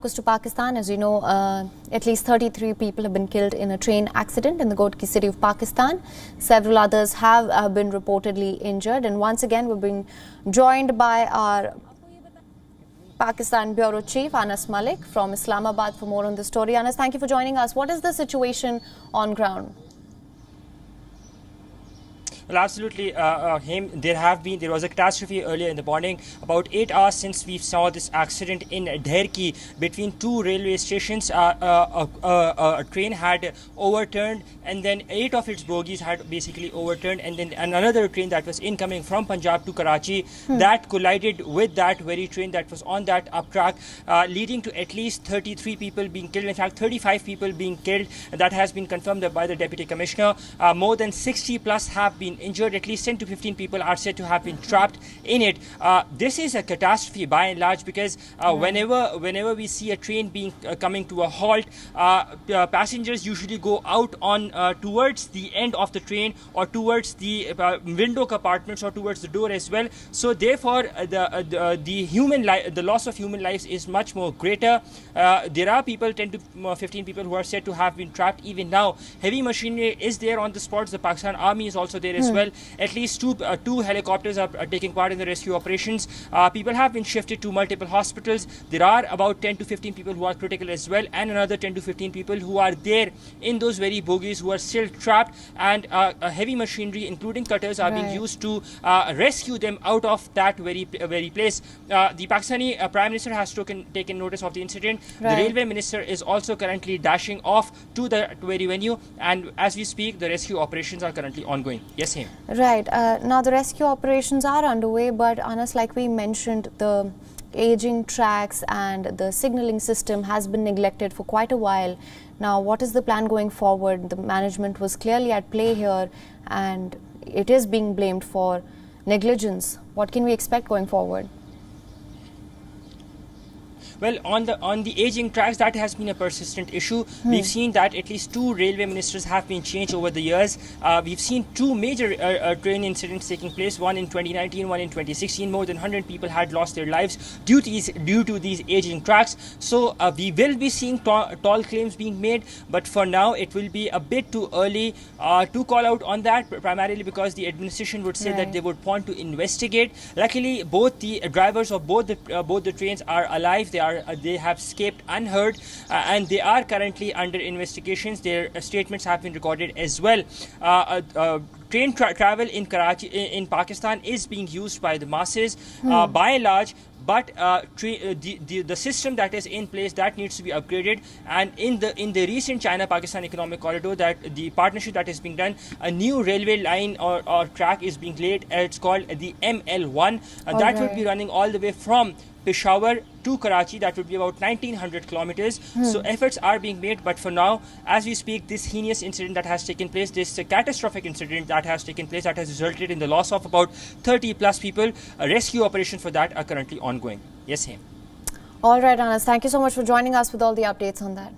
To Pakistan, as you know, at least 33 people have been killed in a train accident in the Ghotki city of Pakistan. Several others have been reportedly injured. And once again, we're being joined by our Pakistan Bureau Chief, Anas Malik from Islamabad for more on the story. Anas, thank you for joining us. What is the situation on ground? Well, absolutely, there was a catastrophe earlier in the morning, about 8 hours since we saw this accident in Dherki between two railway stations. A train had overturned, and then 8 of its bogies had basically overturned, and then another train that was incoming from Punjab to Karachi that collided with that very train that was on that up track, leading to at least 33 people being killed. In fact, 35 people being killed. That has been confirmed by the Deputy Commissioner. More than 60 plus have been injured. At least 10 to 15 people are said to have been trapped in it. This is a catastrophe by and large, because whenever we see a train being coming to a halt, passengers usually go out on towards the end of the train, or towards the window compartments, or towards the door as well. So therefore, the loss of human lives is much more greater. There are people, 10 to 15 people, who are said to have been trapped even now. Heavy machinery is there on the spot. The Pakistan Army is also there as well. At least two helicopters are taking part in the rescue operations. People have been shifted to multiple hospitals. There are about 10 to 15 people who are critical as well, and another 10 to 15 people who are there in those very bogies who are still trapped, and heavy machinery including cutters are being used to rescue them out of that very place. The Pakistani Prime Minister has taken notice of the incident. The Railway Minister is also currently dashing off to the very venue, and as we speak, the rescue operations are currently ongoing. Yes, Him. Right. Now the rescue operations are underway, but Anas, like we mentioned, the aging tracks and the signalling system has been neglected for quite a while. Now, what is the plan going forward? The management was clearly at play here, and it is being blamed for negligence. What can we expect going forward? Well, on the aging tracks, that has been a persistent issue. We've seen that at least 2 railway ministers have been changed over the years. We've seen 2 major train incidents taking place, one in 2019, one in 2016. More than 100 people had lost their lives due to these aging tracks. So we will be seeing tall claims being made, but for now it will be a bit too early to call out on that, primarily because the administration would say that they would want to investigate. Luckily, both the drivers of both the trains are alive. They have escaped unhurt, and they are currently under investigations. Their statements have been recorded as well. Train travel in Karachi, in Pakistan, is being used by the masses by and large. But the system that is in place, that needs to be upgraded. And in the recent China-Pakistan Economic Corridor, that the partnership that is being done, a new railway line or track is being laid. It's called the ML1. That would be running all the way from Peshawar to Karachi. That would be about 1900 kilometers. So efforts are being made, but for now, as we speak, this heinous incident that has taken place, this catastrophic incident that has taken place, that has resulted in the loss of about 30 plus people, rescue operations for that are currently ongoing. Yes, Him. All right, Anas, thank you so much for joining us with all the updates on that.